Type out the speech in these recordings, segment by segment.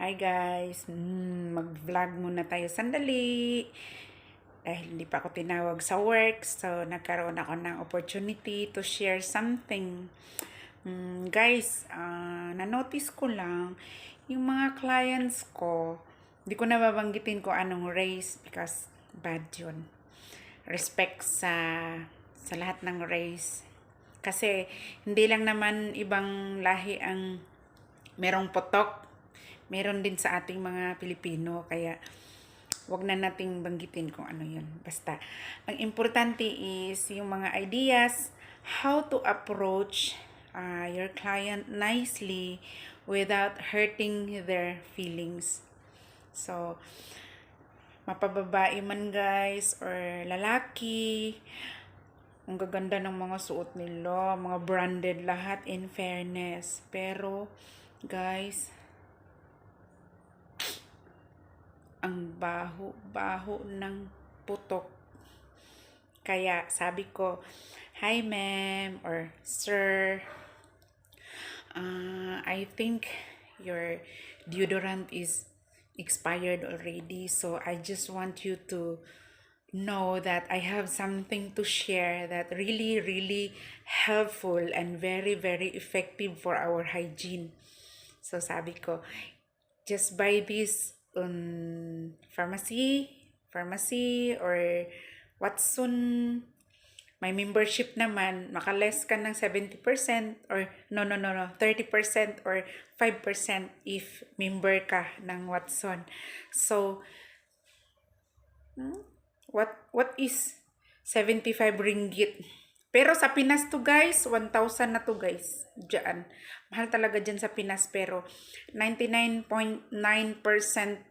Hi guys, mag-vlog muna tayo sandali. Dahil hindi pa ako tinawag sa work, so nagkaroon ako ng opportunity to share something. Guys, na-notice ko lang, yung mga clients ko, hindi ko nababanggitin ko anong race because bad yun. Respect sa lahat ng race. Kasi hindi lang naman ibang lahi ang merong potok. Meron din sa ating mga Pilipino, kaya wag na nating banggitin kung ano yun. Basta, ang importante is yung mga ideas, how to approach your client nicely without hurting their feelings. So, mapababae man guys, or lalaki, ang gaganda ng mga suot nila, mga branded lahat in fairness. Pero, guys, ang baho ng putok. Kaya sabi ko, hi ma'am or sir, I think your deodorant is expired already. So I just want you to know that I have something to share that really helpful and very effective for our hygiene. So sabi ko, just buy this pharmacy or Watson. May membership naman, makaless ka ng 70% or no, 30% or 5% if member ka ng Watson. So, what is 75 ringgit? Pero sa Pinas to guys, 1,000 na to guys. Diyan. Mahal talaga dyan sa Pinas, pero 99.9%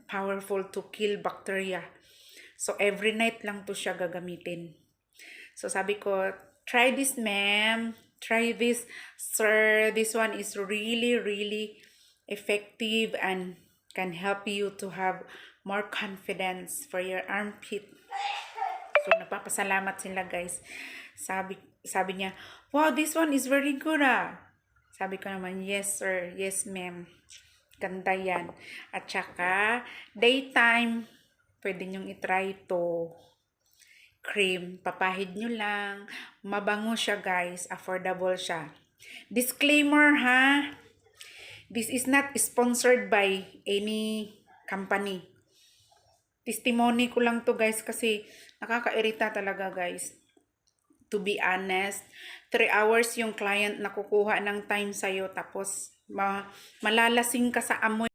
powerful to kill bacteria. So every night lang to siya gagamitin. So sabi ko, try this ma'am. Try this sir. This one is really effective and can help you to have more confidence for your armpit. So napapasalamat sila guys. Sabi niya, wow, this one is very good ah. Sabi ko naman, yes sir, yes ma'am. Ganda yan. At saka, daytime, pwede nyong itry to cream. Papahid nyo lang. Mabango siya guys. Affordable siya. Disclaimer ha. This is not sponsored by any company. Testimony ko lang to guys kasi nakakairita talaga guys. To be honest, 3 hours yung client na kukuha ng time sa'yo tapos malalasing ka sa amoy.